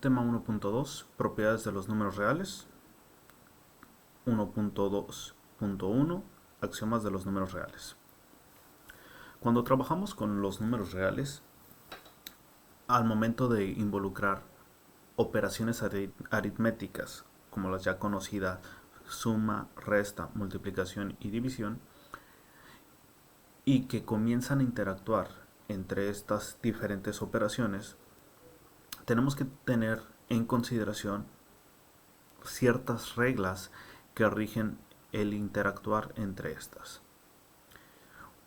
Tema 1.2, propiedades de los números reales. 1.2.1, axiomas de los números reales. Cuando trabajamos con los números reales, al momento de involucrar operaciones aritméticas, como las ya conocidas suma, resta, multiplicación y división, y que comienzan a interactuar entre estas diferentes operaciones, tenemos que tener en consideración ciertas reglas que rigen el interactuar entre estas.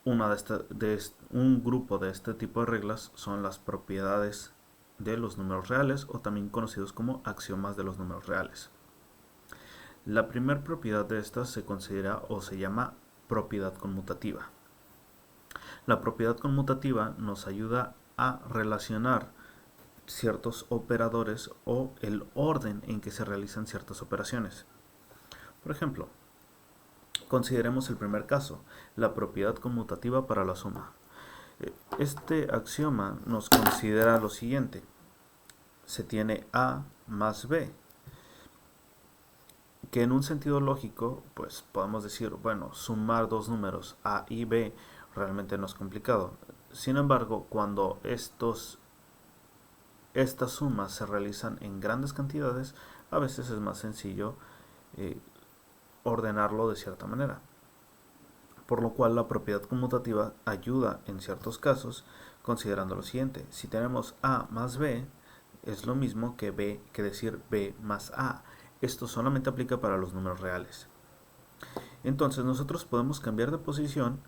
Un grupo de este tipo de reglas son las propiedades de los números reales, o también conocidos como axiomas de los números reales. La primera propiedad de estas se considera o se llama propiedad conmutativa. La propiedad conmutativa nos ayuda a relacionar ciertos operadores o el orden en que se realizan ciertas operaciones. Por ejemplo, consideremos el primer caso, la propiedad conmutativa para la suma. Este axioma nos considera lo siguiente: se tiene A más B, que en un sentido lógico, pues podemos decir, bueno, sumar dos números A y B realmente no es complicado. Sin embargo, cuando estas sumas se realizan en grandes cantidades, a veces es más sencillo ordenarlo de cierta manera. Por lo cual la propiedad conmutativa ayuda en ciertos casos, considerando lo siguiente: si tenemos A más B, es lo mismo que decir B más A. Esto solamente aplica para los números reales. Entonces nosotros podemos cambiar de posición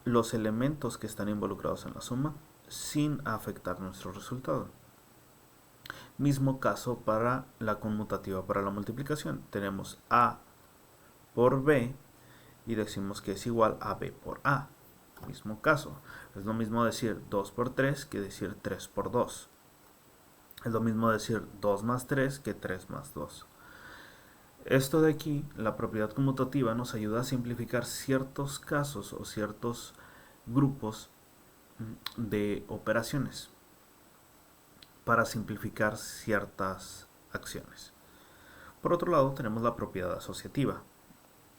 los elementos que están involucrados en la suma sin afectar nuestro resultado. Mismo caso para la conmutativa para la multiplicación. Tenemos A por B y decimos que es igual a B por A. Mismo caso. Es lo mismo decir 2 por 3 que decir 3 por 2. Es lo mismo decir 2 más 3 que 3 más 2. Esto de aquí, la propiedad conmutativa, nos ayuda a simplificar ciertos casos o ciertos grupos de operaciones para simplificar ciertas acciones. Por otro lado, tenemos la propiedad asociativa.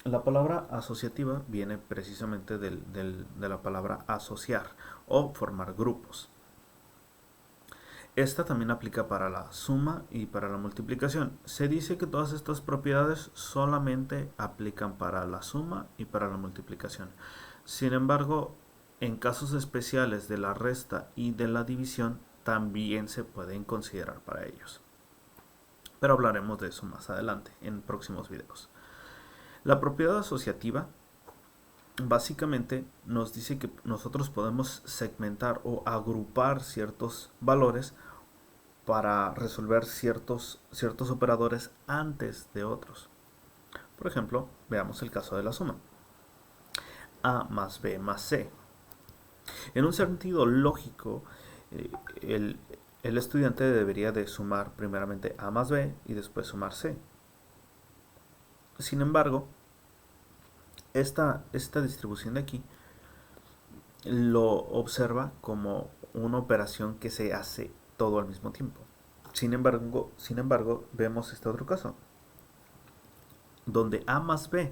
La palabra asociativa viene precisamente de la palabra asociar o formar grupos. Esta también aplica para la suma y para la multiplicación. Se dice que todas estas propiedades solamente aplican para la suma y para la multiplicación. Sin embargo, en casos especiales de la resta y de la división, también se pueden considerar para ellos. Pero hablaremos de eso más adelante, en próximos videos. La propiedad asociativa básicamente nos dice que nosotros podemos segmentar o agrupar ciertos valores para resolver ciertos operadores antes de otros. Por ejemplo, veamos el caso de la suma. A más B más C. En un sentido lógico, el estudiante debería de sumar primeramente A más B y después sumar C. Sin embargo, esta distribución de aquí lo observa como una operación que se hace todo al mismo tiempo. Sin embargo, vemos este otro caso, donde A más B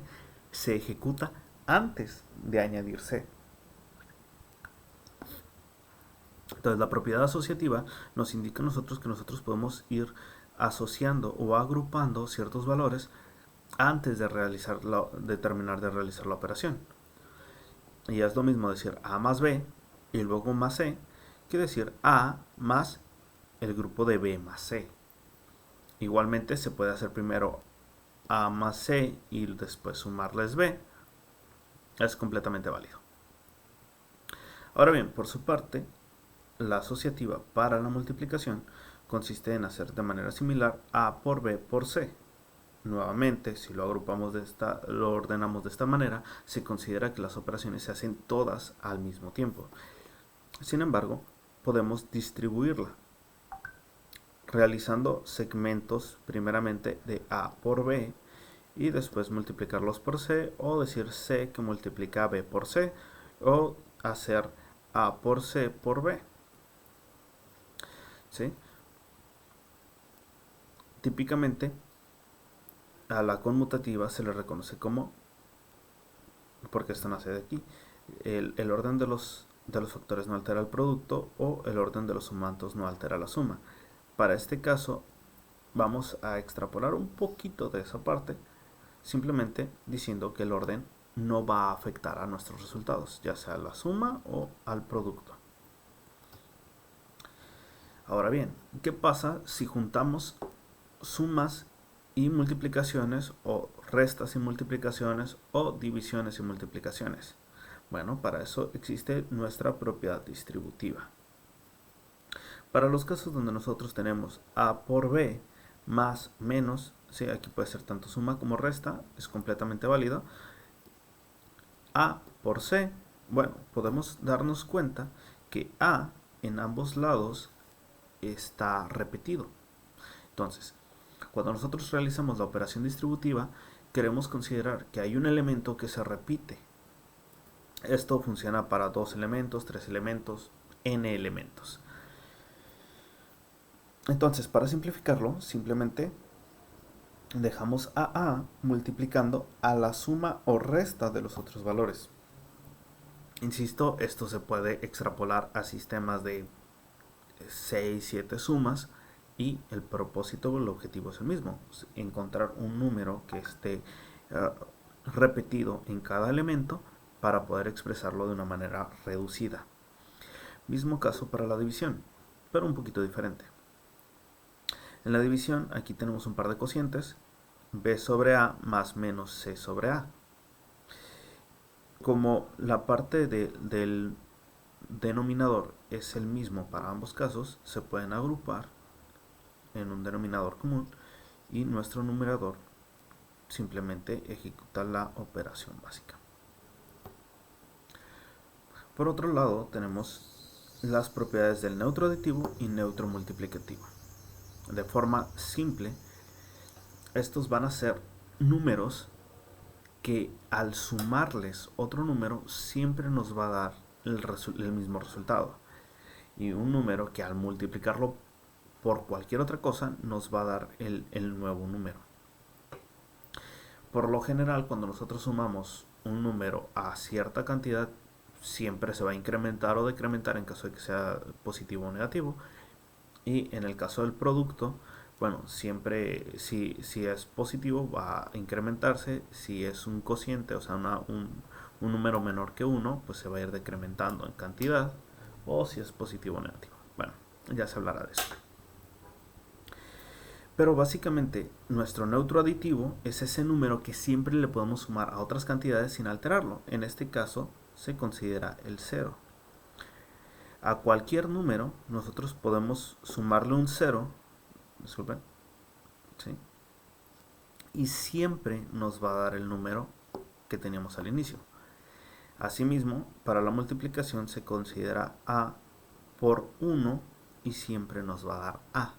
se ejecuta antes de añadir C. Entonces, la propiedad asociativa nos indica a nosotros que nosotros podemos ir asociando o agrupando ciertos valores antes de terminar de realizar la operación. Y es lo mismo decir A más B y luego más C que decir A más el grupo de B más C. Igualmente se puede hacer primero A más C y después sumarles B. Es completamente válido. Ahora bien, por su parte, la asociativa para la multiplicación consiste en hacer de manera similar A por B por C. Nuevamente, si lo agrupamos lo ordenamos de esta manera, se considera que las operaciones se hacen todas al mismo tiempo. Sin embargo, podemos distribuirla realizando segmentos primeramente de A por B y después multiplicarlos por C, o decir C que multiplica a B por C, o hacer A por C por B. ¿Sí? Típicamente a la conmutativa se le reconoce como, porque esto nace de aquí, el orden de los factores no altera el producto o el orden de los sumandos no altera la suma. Para este caso vamos a extrapolar un poquito de esa parte, simplemente diciendo que el orden no va a afectar a nuestros resultados, ya sea a la suma o al producto. Ahora bien, ¿qué pasa si juntamos sumas y multiplicaciones, o restas y multiplicaciones, o divisiones y multiplicaciones? Bueno, para eso existe nuestra propiedad distributiva. Para los casos donde nosotros tenemos A por B más menos, ¿sí? Aquí puede ser tanto suma como resta, es completamente válido. A por C, bueno, podemos darnos cuenta que A en ambos lados está repetido. Entonces, cuando nosotros realizamos la operación distributiva, queremos considerar que hay un elemento que se repite. Esto funciona para 2 elementos, 3 elementos, n elementos. Entonces, para simplificarlo, simplemente dejamos a multiplicando a la suma o resta de los otros valores. Insisto, esto se puede extrapolar a sistemas de 6, 7 sumas, y el propósito o el objetivo es el mismo, encontrar un número que esté repetido en cada elemento para poder expresarlo de una manera reducida. Mismo caso para la división, pero un poquito diferente. En la división aquí tenemos un par de cocientes, b sobre a más menos c sobre a. Como la parte del denominador es el mismo para ambos casos, se pueden agrupar en un denominador común y nuestro numerador simplemente ejecuta la operación básica. Por otro lado, tenemos las propiedades del neutro aditivo y neutro multiplicativo. De forma simple, estos van a ser números que al sumarles otro número siempre nos va a dar el mismo resultado, y un número que al multiplicarlo por cualquier otra cosa nos va a dar el nuevo número. Por lo general, cuando nosotros sumamos un número a cierta cantidad, siempre se va a incrementar o decrementar en caso de que sea positivo o negativo. Y en el caso del producto, bueno, siempre si es positivo va a incrementarse. Si es un cociente, o sea un número menor que 1, pues se va a ir decrementando en cantidad. O si es positivo o negativo, bueno, ya se hablará de eso. Pero básicamente nuestro neutro aditivo es ese número que siempre le podemos sumar a otras cantidades sin alterarlo. En este caso se considera el 0. A cualquier número nosotros podemos sumarle un 0, disculpen, ¿sí? Y siempre nos va a dar el número que teníamos al inicio. Asimismo, para la multiplicación se considera a por 1 y siempre nos va a dar a,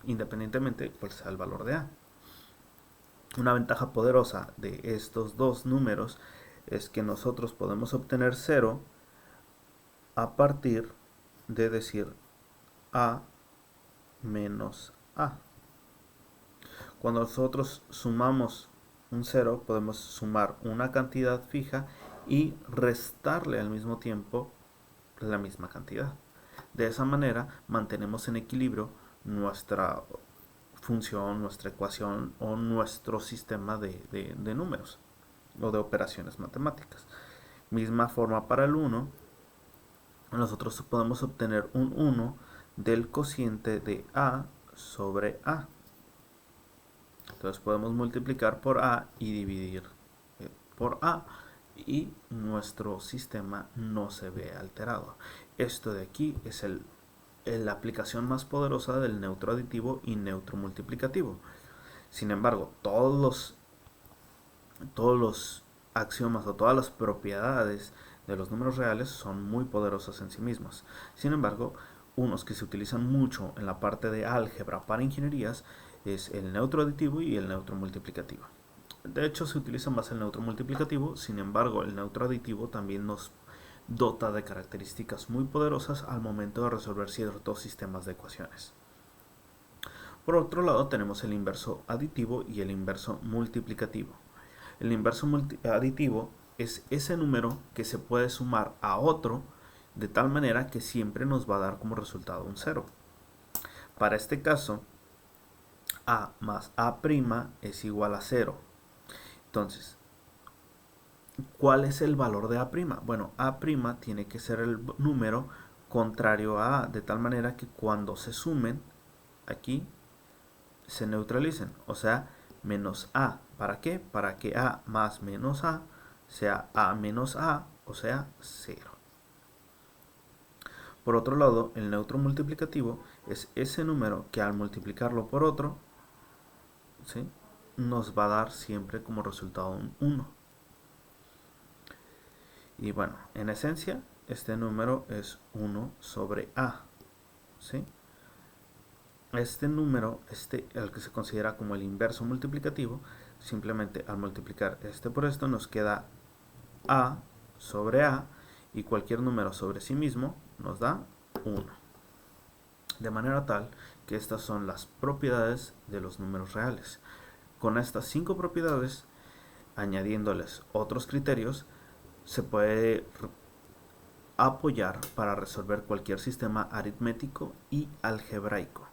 independientemente de cuál sea el valor de a. Una ventaja poderosa de estos dos números es que nosotros podemos obtener 0 a partir de decir a menos a. Cuando nosotros sumamos un 0, podemos sumar una cantidad fija y restarle al mismo tiempo la misma cantidad. De esa manera mantenemos en equilibrio nuestra función, nuestra ecuación o nuestro sistema de números o de operaciones matemáticas. Misma forma para el 1, nosotros podemos obtener un 1 del cociente de a sobre a. Entonces podemos multiplicar por a y dividir por a, y nuestro sistema no se ve alterado. Esto de aquí es la aplicación más poderosa del neutro aditivo y neutro multiplicativo. Sin embargo, todos los axiomas o todas las propiedades de los números reales son muy poderosos en sí mismos. Sin embargo, unos que se utilizan mucho en la parte de álgebra para ingenierías es el neutro aditivo y el neutro multiplicativo. De hecho, se utiliza más el neutro multiplicativo, sin embargo, el neutro aditivo también nos dota de características muy poderosas al momento de resolver ciertos sistemas de ecuaciones. Por otro lado tenemos el inverso aditivo y el inverso multiplicativo. El inverso aditivo es ese número que se puede sumar a otro de tal manera que siempre nos va a dar como resultado un 0. Para este caso, a más a' es igual a 0. Entonces, ¿cuál es el valor de a'? Bueno, a' tiene que ser el número contrario a de tal manera que cuando se sumen, aquí se neutralicen, o sea, menos a. ¿Para qué? Para que a más menos a sea a menos a, o sea, 0. Por otro lado, el neutro multiplicativo es ese número que al multiplicarlo por otro, ¿sí?, nos va a dar siempre como resultado un 1. Y bueno, en esencia, este número es 1 sobre a, ¿sí? Este número, el que se considera como el inverso multiplicativo, simplemente al multiplicar este por esto nos queda a sobre a, y cualquier número sobre sí mismo nos da 1. De manera tal que estas son las propiedades de los números reales. Con estas 5 propiedades, añadiéndoles otros criterios, se puede apoyar para resolver cualquier sistema aritmético y algebraico.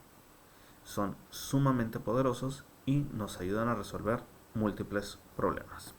Son sumamente poderosos y nos ayudan a resolver múltiples problemas.